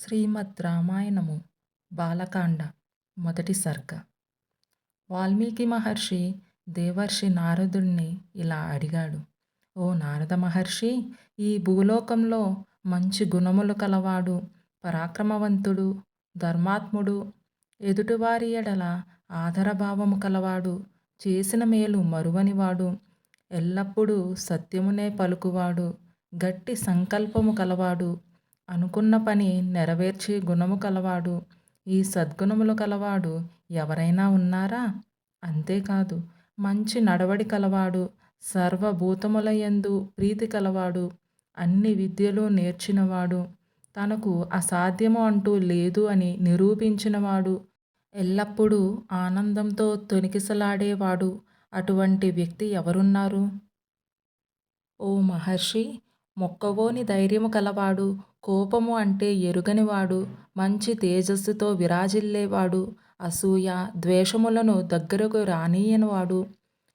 శ్రీమద్ రామాయణము బాలకాండ మొదటి సర్గ. వాల్మీకి మహర్షి దేవర్షి నారదుణ్ణి ఇలా అడిగాడు. ఓ నారద మహర్షి, ఈ భూలోకంలో మంచి గుణములు కలవాడు, పరాక్రమవంతుడు, ధర్మాత్ముడు, ఎదుటివారి ఎడల ఆదరభావము కలవాడు, చేసిన మేలు మరువనివాడు, ఎల్లప్పుడూ సత్యమునే పలుకువాడు, గట్టి సంకల్పము కలవాడు, అనుకున్న పని నెరవేర్చే గుణము కలవాడు, ఈ సద్గుణములు కలవాడు ఎవరైనా ఉన్నారా? అంతేకాదు, మంచి నడవడి కలవాడు, సర్వభూతములయందు ప్రీతి కలవాడు, అన్ని విద్యలు నేర్చినవాడు, తనకు అసాధ్యము అంటూ లేదు అని నిరూపించినవాడు, ఎల్లప్పుడూ ఆనందంతో తొణికిసలాడేవాడు. అటువంటి వ్యక్తి ఎవరున్నారు? ఓ మహర్షి, మొక్కవోని ధైర్యము కలవాడు, కోపము అంటే ఎరుగనివాడు, మంచి తేజస్సుతో విరాజిల్లేవాడు, అసూయ ద్వేషములను దగ్గరకు రానీయనివాడు,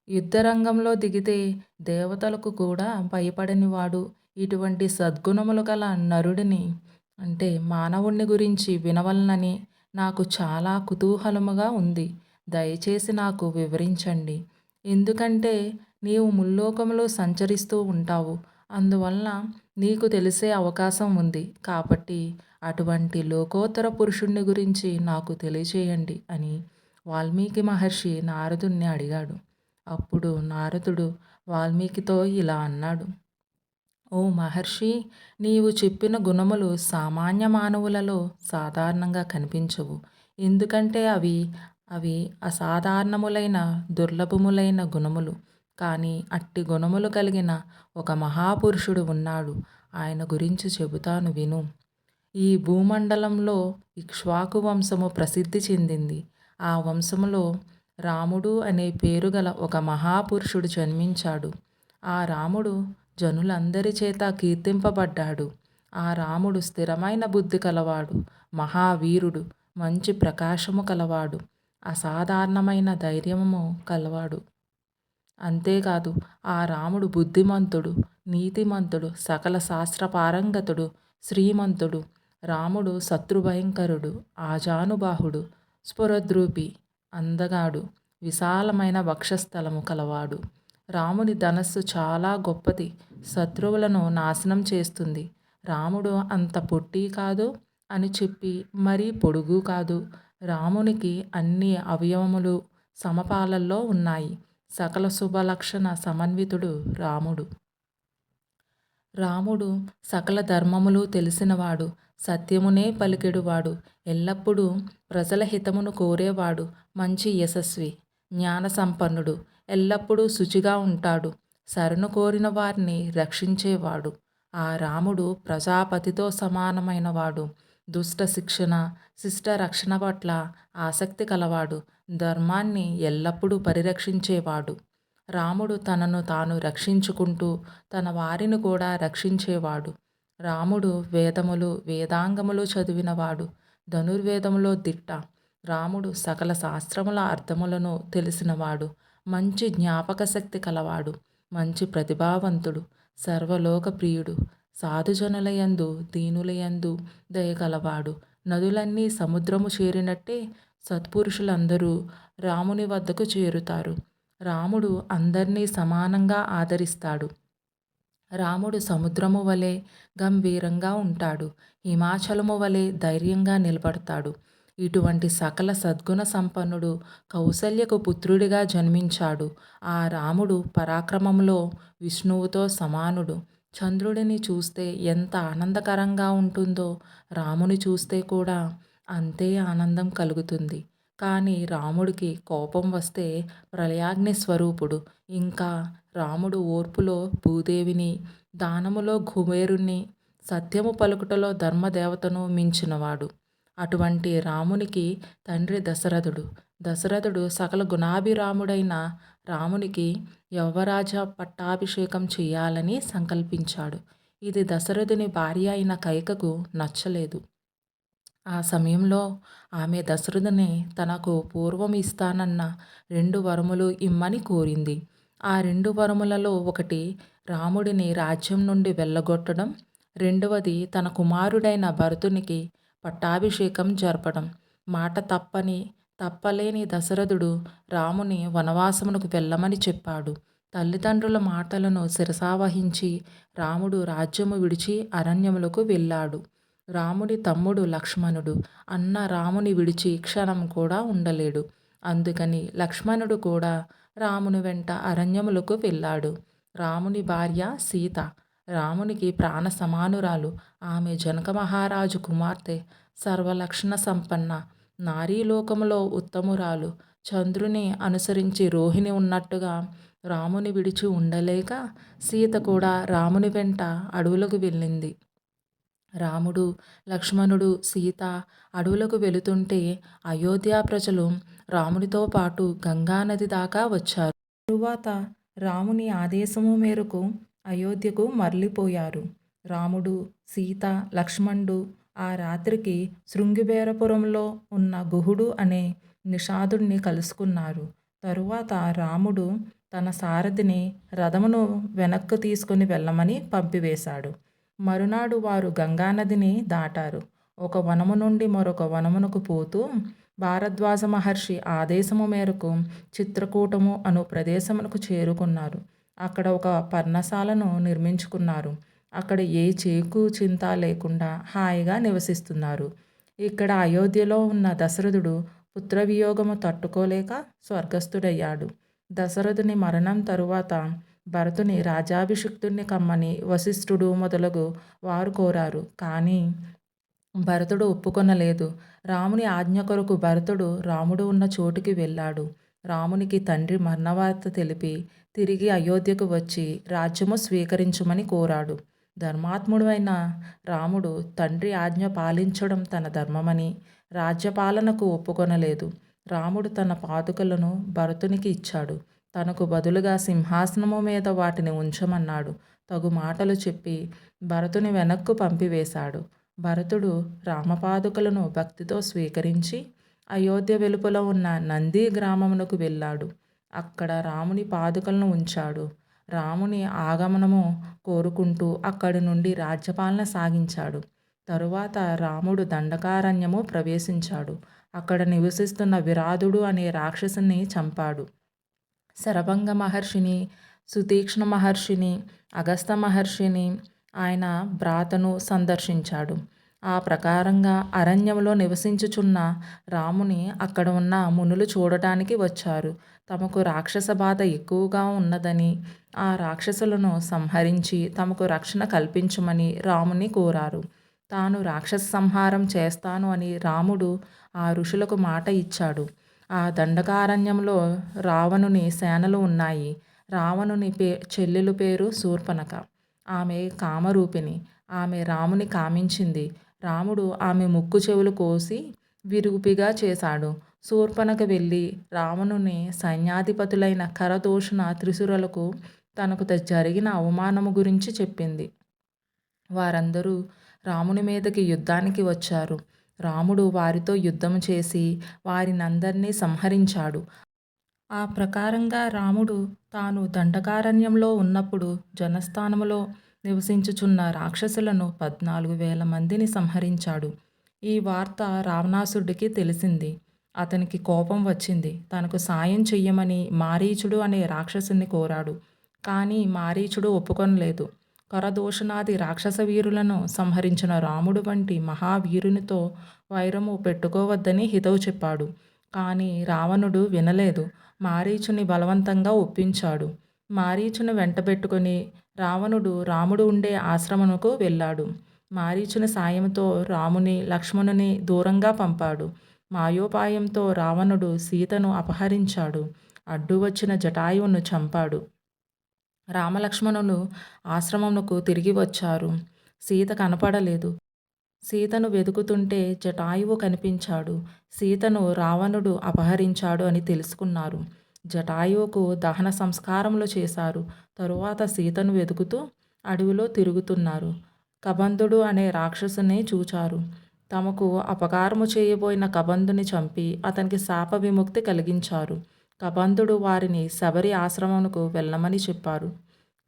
యుద్ధరంగంలో దిగితే దేవతలకు కూడా భయపడనివాడు, ఇటువంటి సద్గుణములు గల నరుడిని అంటే మానవుణ్ణి గురించి వినవలనని నాకు చాలా కుతూహలముగా ఉంది. దయచేసి నాకు వివరించండి. ఎందుకంటే నీవు ముల్లోకములో సంచరిస్తూ ఉంటావు, అందువలన నీకు తెలిసే అవకాశం ఉంది. కాబట్టి అటువంటి లోకోత్తర పురుషుణ్ణి గురించి నాకు తెలియచేయండి అని వాల్మీకి మహర్షి నారదుణ్ణి అడిగాడు. అప్పుడు నారదుడు వాల్మీకితో ఇలా అన్నాడు. ఓ మహర్షి, నీవు చెప్పిన గుణములు సామాన్య మానవులలో సాధారణంగా కనిపించవు. ఎందుకంటే అవి అవి అసాధారణములైన దుర్లభములైన గుణములు. కానీ అట్టి గుణములు కలిగిన ఒక మహాపురుషుడు ఉన్నాడు. ఆయన గురించి చెబుతాను విను. ఈ భూమండలంలో ఇక్ష్వాకు వంశము ప్రసిద్ధి చెందింది. ఆ వంశములో రాముడు అనే పేరు గల ఒక మహాపురుషుడు జన్మించాడు. ఆ రాముడు జనులందరి చేత కీర్తింపబడ్డాడు. ఆ రాముడు స్థిరమైన బుద్ధి కలవాడు, మహావీరుడు, మంచి ప్రకాశము కలవాడు, అసాధారణమైన ధైర్యము కలవాడు. అంతేకాదు, ఆ రాముడు బుద్ధిమంతుడు, నీతిమంతుడు, సకల శాస్త్ర పారంగతుడు, శ్రీమంతుడు. రాముడు శత్రుభయంకరుడు, ఆజానుబాహుడు, స్ఫురద్రూపి, అందగాడు, విశాలమైన వక్షస్థలము కలవాడు. రాముని ధనస్సు చాలా గొప్పది, శత్రువులను నాశనం చేస్తుంది. రాముడు అంత పొట్టి కాదు అని చెప్పి మరీ పొడుగు కాదు. రామునికి అన్ని అవయవములు సమపాలల్లో ఉన్నాయి. సకల శుభలక్షణ సమన్వితుడు రాముడు. రాముడు సకల ధర్మములు తెలిసినవాడు, సత్యమునే పలికెడువాడు, ఎల్లప్పుడూ ప్రజల హితమును కోరేవాడు, మంచి యశస్వి, జ్ఞాన సంపన్నుడు, ఎల్లప్పుడూ శుచిగా ఉంటాడు, శరణు కోరిన వారిని రక్షించేవాడు. ఆ రాముడు ప్రజాపతితో సమానమైనవాడు, దుష్ట శిక్షణ, శిష్ట రక్షణ పట్ల ఆసక్తి కలవాడు, ధర్మాన్ని ఎల్లప్పుడూ పరిరక్షించేవాడు. రాముడు తనను తాను రక్షించుకుంటూ తన వారిని కూడా రక్షించేవాడు. రాముడు వేదములు వేదాంగములు చదివినవాడు, ధనుర్వేదములో దిట్ట. రాముడు సకల శాస్త్రముల అర్థములను తెలిసినవాడు, మంచి జ్ఞాపక శక్తి కలవాడు, మంచి ప్రతిభావంతుడు, సర్వలోక ప్రియుడు, సాధుజనులయందు దీనులయందు దయగలవాడు. నదులన్నీ సముద్రము చేరినట్టే సత్పురుషులందరూ రాముని వద్దకు చేరుతారు. రాముడు అందరినీ సమానంగా ఆదరిస్తాడు. రాముడు సముద్రము వలె గంభీరంగా ఉంటాడు, హిమాచలము వలె ధైర్యంగా నిలబడతాడు. ఇటువంటి సకల సద్గుణ సంపన్నుడు కౌసల్యకు పుత్రుడిగా జన్మించాడు. ఆ రాముడు పరాక్రమంలో విష్ణువుతో సమానుడు. చంద్రుడిని చూస్తే ఎంత ఆనందకరంగా ఉంటుందో రాముని చూస్తే కూడా అంతే ఆనందం కలుగుతుంది. కానీ రాముడికి కోపం వస్తే ప్రళయాగ్ని స్వరూపుడు. ఇంకా రాముడు ఓర్పులో భూదేవిని, దానములో కుబేరుణ్ణి, సత్యము పలుకుటలో ధర్మదేవతను మించినవాడు. అటువంటి రామునికి తండ్రి దశరథుడు. దశరథుడు సకల గుణాభిరాముడైన రామునికి యవ్వరాజ పట్టాభిషేకం చేయాలని సంకల్పించాడు. ఇది దశరథుని భార్య అయిన కైకకు నచ్చలేదు. ఆ సమయంలో ఆమె దశరథుని తనకు పూర్వం ఇస్తానన్న 2 వరములు ఇమ్మని కోరింది. ఆ 2 వరములలో ఒకటి రాముడిని రాజ్యం నుండి వెళ్ళగొట్టడం, రెండవది తన కుమారుడైన భరతునికి పట్టాభిషేకం జరపడం. మాట తప్పలేని దశరథుడు రాముని వనవాసమునకు వెళ్ళమని చెప్పాడు. తల్లిదండ్రుల మాటలను శిరసావహించి రాముడు రాజ్యము విడిచి అరణ్యములకు వెళ్ళాడు. రాముడి తమ్ముడు లక్ష్మణుడు అన్న రాముని విడిచి క్షణం కూడా ఉండలేడు. అందుకని లక్ష్మణుడు కూడా రాముని వెంట అరణ్యములకు వెళ్ళాడు. రాముని భార్య సీత రామునికి ప్రాణ సమానురాలు. ఆమె జనక మహారాజు కుమార్తె. సర్వలక్షణ సంపన్న. నారీలోకములో ఉత్తమురాలు. చంద్రుని అనుసరించి రోహిణి ఉన్నట్టుగా రాముని విడిచి ఉండలేక సీత కూడా రాముని వెంట అడవులకు వెళ్ళింది. రాముడు, లక్ష్మణుడు, సీత అడవులకు వెళుతుంటే అయోధ్య ప్రజలు రామునితో పాటు గంగానది దాకా వచ్చారు. తరువాత రాముని ఆదేశము మేరకు అయోధ్యకు మరలిపోయారు. రాముడు, సీత, లక్ష్మణుడు ఆ రాత్రికి శృంగిబేరపురంలో ఉన్న గుహుడు అనే నిషాదుణ్ణి కలుసుకున్నారు. తరువాత రాముడు తన సారథిని రథమును వెనక్కు తీసుకుని వెళ్ళమని పంపివేశాడు. మరునాడు వారు గంగానదిని దాటారు. ఒక వనము నుండి మరొక వనమునకు పోతూ భారద్వాజ మహర్షి ఆదేశము మేరకు చిత్రకూటము అను ప్రదేశమునకు చేరుకున్నారు. అక్కడ ఒక పర్ణశాలను నిర్మించుకున్నారు. అక్కడ ఏ చేకు చింత లేకుండా హాయిగా నివసిస్తున్నారు. ఇక్కడ అయోధ్యలో ఉన్న దశరథుడు పుత్రవియోగము తట్టుకోలేక స్వర్గస్థుడయ్యాడు. దశరథుని మరణం తరువాత భరతుని రాజాభిషిక్తుణ్ణి కమ్మని వశిష్ఠుడు మొదలగు వారు కోరారు. కానీ భరతుడు ఒప్పుకొనలేదు. రాముని ఆజ్ఞ కొరకు భరతుడు రాముడు ఉన్న చోటుకి వెళ్ళాడు. రామునికి తండ్రి మరణవార్త తెలిపి తిరిగి అయోధ్యకు వచ్చి రాజ్యము స్వీకరించమని కోరాడు. ధర్మాత్ముడైన రాముడు తండ్రి ఆజ్ఞ పాలించడం తన ధర్మమని రాజ్యపాలనకు ఒప్పుకొనలేదు. రాముడు తన పాదుకలను భరతునికి ఇచ్చాడు. తనకు బదులుగా సింహాసనము మీద వాటిని ఉంచమన్నాడు. తగు మాటలు చెప్పి భరతుని వెనక్కు పంపివేశాడు. భరతుడు రామపాదుకలను భక్తితో స్వీకరించి అయోధ్య వెలుపల ఉన్న నంది గ్రామమునకు వెళ్ళాడు. అక్కడ రాముని పాదుకలను ఉంచాడు. రాముని ఆగమనము కోరుకుంటూ అక్కడి నుండి రాజ్యపాలన సాగించాడు. తరువాత రాముడు దండకారణ్యము ప్రవేశించాడు. అక్కడ నివసిస్తున్న విరాధుడు అనే రాక్షసుని చంపాడు. శరభంగ మహర్షిని, సుతీక్ష్ణ మహర్షిని, అగస్త మహర్షిని ఆయన భ్రాతను సందర్శించాడు. ఆ ప్రకారంగా అరణ్యంలో నివసించుచున్న రాముని అక్కడ ఉన్న మునులు చూడటానికి వచ్చారు. తమకు రాక్షస బాధ ఎక్కువగా ఉన్నదని ఆ రాక్షసులను సంహరించి తమకు రక్షణ కల్పించమని రాముని కోరారు. తాను రాక్షస సంహారం చేస్తాను అని రాముడు ఆ ఋషులకు మాట ఇచ్చాడు. ఆ దండకారణ్యంలో రావణుని సేనలు ఉన్నాయి. రావణుని చెల్లెలు పేరు శూర్పణఖ. ఆమె కామరూపిణి. ఆమె రాముని కామించింది. రాముడు ఆమె ముక్కు చెవులు కోసి విరుగుపిగా చేశాడు. శూర్పణఖ వెళ్ళి రావణుని సైన్యాధిపతులైన ఖరదూషణ త్రిశూరులకు తనకు జరిగిన అవమానము గురించి చెప్పింది. వారందరూ రాముని మీదకి యుద్ధానికి వచ్చారు. రాముడు వారితో యుద్ధం చేసి వారినందరినీ సంహరించాడు. ఆ ప్రకారంగా రాముడు తాను దండకారణ్యంలో ఉన్నప్పుడు జనస్థానములో నివసించుచున్న రాక్షసులను 14,000 మందిని సంహరించాడు. ఈ వార్త రావణాసురుడికి తెలిసింది. అతనికి కోపం వచ్చింది. తనకు సాయం చెయ్యమని మారీచుడు అనే రాక్షసుని కోరాడు. కానీ మారీచుడు ఒప్పుకొనలేదు. కరదూషణాది రాక్షస వీరులను సంహరించిన రాముడు వంటి మహావీరునితో వైరము పెట్టుకోవద్దని హితవు చెప్పాడు. కానీ రావణుడు వినలేదు. మారీచుని బలవంతంగా ఒప్పించాడు. మారీచుని వెంటబెట్టుకుని రావణుడు రాముడు ఉండే ఆశ్రమమునకు వెళ్ళాడు. మారీచుని సాయంతో రాముని, లక్ష్మణుని దూరంగా పంపాడు. మాయోపాయంతో రావణుడు సీతను అపహరించాడు. అడ్డు వచ్చిన జటాయువును చంపాడు. రామలక్ష్మణులు ఆశ్రమమునకు తిరిగి వచ్చారు. సీత కనపడలేదు. సీతను వెతుకుతుంటే జటాయువు కనిపించాడు. సీతను రావణుడు అపహరించాడు అని తెలుసుకున్నారు. జటాయువుకు దహన సంస్కారములు చేశారు. తరువాత సీతను వెతుకుతూ అడవిలో తిరుగుతున్నారు. కబంధుడు అనే రాక్షసుని చూచారు. తమకు అపకారము చేయబోయిన కబంధుని చంపి అతనికి శాప విముక్తి కలిగించారు. కబంధుడు వారిని శబరి ఆశ్రమమునకు వెళ్ళమని చెప్పారు.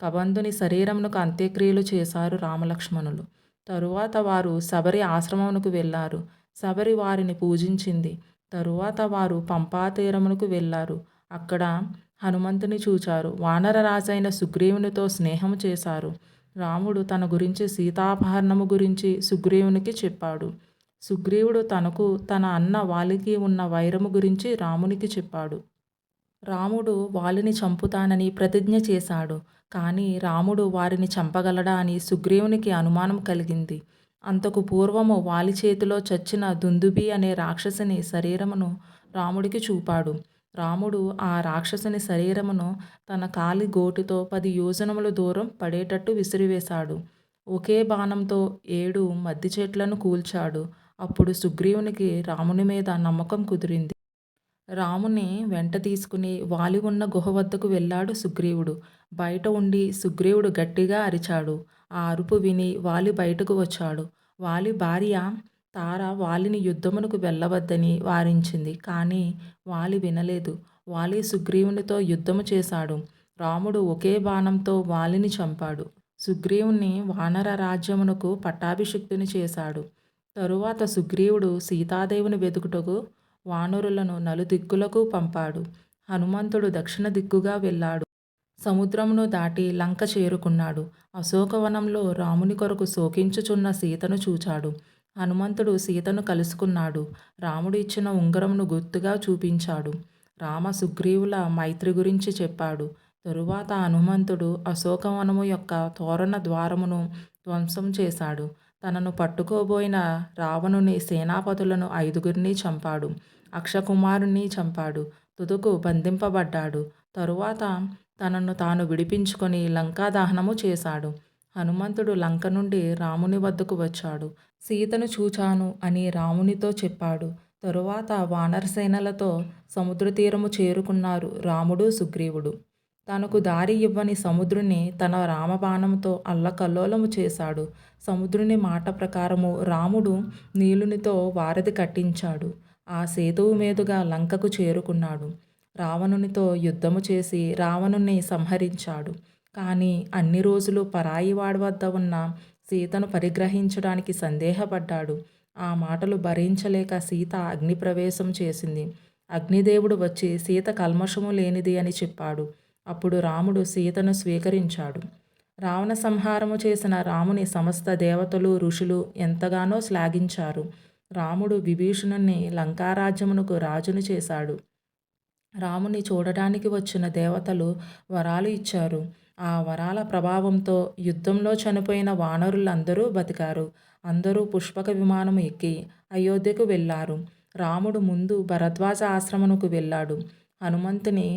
కబంధుని శరీరమునకు అంత్యక్రియలు చేశారు రామలక్ష్మణులు. తరువాత వారు శబరి ఆశ్రమమునకు వెళ్ళారు. శబరి వారిని పూజించింది. తరువాత వారు పంపా తీరమునకు వెళ్ళారు. అక్కడ హనుమంతుని చూచారు. వానర రాజైన సుగ్రీవునితో స్నేహము చేశారు. రాముడు తన గురించి సీతాపహరణము గురించి సుగ్రీవునికి చెప్పాడు. సుగ్రీవుడు తనకు తన అన్న వాలికి ఉన్న వైరము గురించి రామునికి చెప్పాడు. రాముడు వాలిని చంపుతానని ప్రతిజ్ఞ చేశాడు. కానీ రాముడు వారిని చంపగలడా అని సుగ్రీవునికి అనుమానం కలిగింది. అంతకు పూర్వము వాలి చేతిలో చచ్చిన దుందుభి అనే రాక్షసుని శరీరమును రాముడికి చూపాడు. రాముడు ఆ రాక్షసుని శరీరమును తన కాలి గోటితో 10 యోజనముల దూరం పడేటట్టు విసిరివేశాడు. ఒకే బాణంతో 7 మద్ది చెట్లను కూల్చాడు. అప్పుడు సుగ్రీవునికి రాముని మీద నమ్మకం కుదిరింది. రాముని వెంట తీసుకుని వాలి ఉన్న గుహ వద్దకు వెళ్ళాడు సుగ్రీవుడు. బయట ఉండి సుగ్రీవుడు గట్టిగా అరిచాడు. ఆ అరుపు విని వాలి బయటకు వచ్చాడు. వాలి భార్య తార వాలిని యుద్ధమునకు వెళ్ళవద్దని వారించింది. కానీ వాలి వినలేదు. వాలి సుగ్రీవునితో యుద్ధము చేశాడు. రాముడు ఒకే బాణంతో వాలిని చంపాడు. సుగ్రీవుని వానర రాజ్యమునకు పట్టాభిషిక్తుని చేశాడు. తరువాత సుగ్రీవుడు సీతాదేవిని వెతుకుటకు వానరులను నలుదిక్కులకు పంపాడు. హనుమంతుడు దక్షిణ దిక్కుగా వెళ్ళాడు. సముద్రమును దాటి లంక చేరుకున్నాడు. అశోకవనంలో రాముని కొరకు శోకించుచున్న సీతను చూచాడు. హనుమంతుడు సీతను కలుసుకున్నాడు. రాముడు ఇచ్చిన ఉంగరమును గుర్తుగా చూపించాడు. రామ సుగ్రీవుల మైత్రి గురించి చెప్పాడు. తరువాత హనుమంతుడు అశోకవనము యొక్క తోరణ ద్వారమును ధ్వంసం చేశాడు. తనను పట్టుకోబోయిన రావణుని సేనాపతులను 5గురిని చంపాడు. అక్షకుమారుణ్ణి చంపాడు. తుదకు బంధింపబడ్డాడు. తరువాత తనను తాను విడిపించుకొని లంకా దహనము చేశాడు. హనుమంతుడు లంక నుండి రాముని వద్దకు వచ్చాడు. సీతను చూచాను అని రామునితో చెప్పాడు. తరువాత వానరసేనలతో సముద్ర తీరము చేరుకున్నారు రాముడు సుగ్రీవుడు. తనకు దారి ఇవ్వని సముద్రుని తన రామబాణంతో అల్లకల్లోలము చేశాడు. సముద్రుని మాట ప్రకారము రాముడు నీలునితో వారధి కట్టించాడు. ఆ సేతువు మీదుగా లంకకు చేరుకున్నాడు. రావణునితో యుద్ధము చేసి రావణుని సంహరించాడు. కానీ అన్ని రోజులు పరాయి వాడి వద్ద ఉన్న సీతను పరిగ్రహించడానికి సందేహపడ్డాడు. ఆ మాటలు భరించలేక సీత అగ్నిప్రవేశం చేసింది. అగ్నిదేవుడు వచ్చి సీత కల్మషము లేనిది అని చెప్పాడు. అప్పుడు రాముడు సీతను స్వీకరించాడు. రావణ సంహారము చేసిన రాముని సమస్త దేవతలు ఋషులు ఎంతగానో శ్లాఘించారు. రాముడు విభీషణుని లంకారాజ్యమునకు రాజును చేశాడు. రాముని చూడడానికి వచ్చిన దేవతలు వరాలు ఇచ్చారు. ఆ వరాల ప్రభావంతో యుద్ధంలో చనిపోయిన వానరులందరూ బతికారు. అందరూ పుష్పక విమానం ఎక్కి అయోధ్యకు వెళ్ళారు. రాముడు ముందు భరద్వాజ ఆశ్రమమునకు వెళ్ళాడు. హనుమంతుని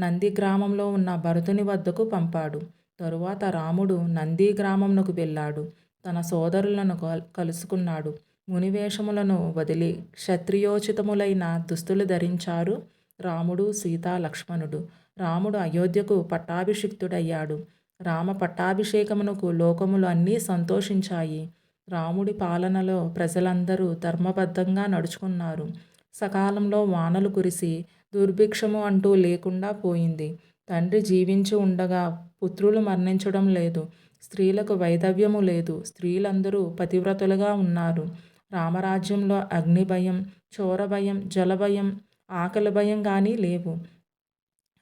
నంది గ్రామంలో ఉన్న భరతుని వద్దకు పంపాడు. తరువాత రాముడు నంది గ్రామమునకు వెళ్ళాడు. తన సోదరులను కలుసుకున్నాడు. మునివేషములను వదిలి క్షత్రియోచితములైన దుస్తులు ధరించారు రాముడు, సీత, లక్ష్మణుడు. రాముడు అయోధ్యకు పట్టాభిషిక్తుడయ్యాడు. రామ పట్టాభిషేకమునకు లోకములు అన్నీ సంతోషించాయి. రాముడి పాలనలో ప్రజలందరూ ధర్మబద్ధంగా నడుచుకున్నారు. సకాలంలో వానలు కురిసి దుర్భిక్షము అంటూ లేకుండా పోయింది. తండ్రి జీవించి ఉండగా పుత్రులు మరణించడం లేదు. స్త్రీలకు వైధవ్యము లేదు. స్త్రీలందరూ పతివ్రతులుగా ఉన్నారు. రామరాజ్యంలో అగ్ని భయం, చోర భయం, జలభయం, ఆకలి భయం కానీ లేవు.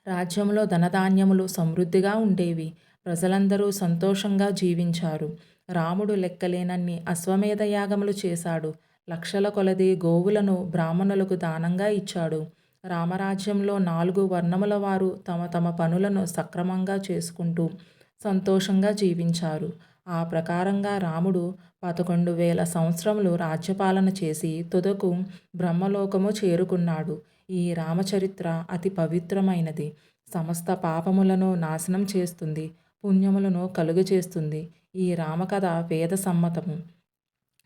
రాజ్యంలో ధనధాన్యములు సమృద్ధిగా ఉండేవి. ప్రజలందరూ సంతోషంగా జీవించారు. రాముడు లెక్కలేనన్ని అశ్వమేధ యాగములు చేశాడు. లక్షల కొలది గోవులను బ్రాహ్మణులకు దానంగా ఇచ్చాడు. రామరాజ్యంలో 4 వర్ణముల వారు తమ తమ పనులను సక్రమంగా చేసుకుంటూ సంతోషంగా జీవించారు. ఆ ప్రకారంగా రాముడు 11,000 సంవత్సరములు రాజ్యపాలన చేసి తుదకు బ్రహ్మలోకము చేరుకున్నాడు. ఈ రామచరిత్ర అతి పవిత్రమైనది. సమస్త పాపములను నాశనం చేస్తుంది. పుణ్యములను కలుగజేస్తుంది. ఈ రామకథ వేద సమ్మతము.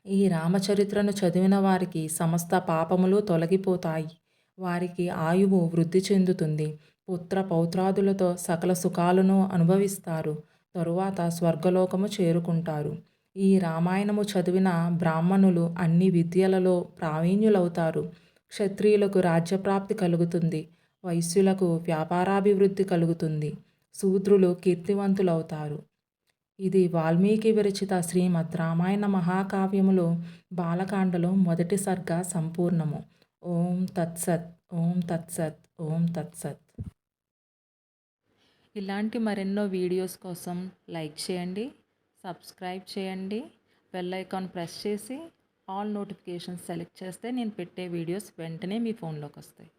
ఈ రామచరిత్రను చదివిన వారికి సమస్త పాపములు తొలగిపోతాయి. వారికి ఆయువు వృద్ధి చెందుతుంది. పుత్ర పౌత్రాదులతో సకల సుఖాలను అనుభవిస్తారు. తరువాత స్వర్గలోకము చేరుకుంటారు. ఈ రామాయణము చదివిన బ్రాహ్మణులు అన్ని విద్యలలో ప్రావీణ్యులవుతారు. క్షత్రియులకు రాజ్యప్రాప్తి కలుగుతుంది. వైశ్యులకు వ్యాపారాభివృద్ధి కలుగుతుంది. శూద్రులు కీర్తివంతులవుతారు. ఇది వాల్మీకి విరచిత శ్రీమద్ రామాయణ మహాకావ్యములో బాలకాండలో మొదటి సర్గ సంపూర్ణము. ఓం తత్సత్. ఓం తత్సత్. ఓం తత్సత్. ఇలాంటి మరెన్నో వీడియోస్ కోసం లైక్ చేయండి, సబ్స్క్రైబ్ చేయండి, బెల్ ఐకాన్ ప్రెస్ చేసి ఆల్ నోటిఫికేషన్స్ సెలెక్ట్ చేస్తే నేను పెట్టే వీడియోస్ వెంటనే మీ ఫోన్లోకి వస్తాయి.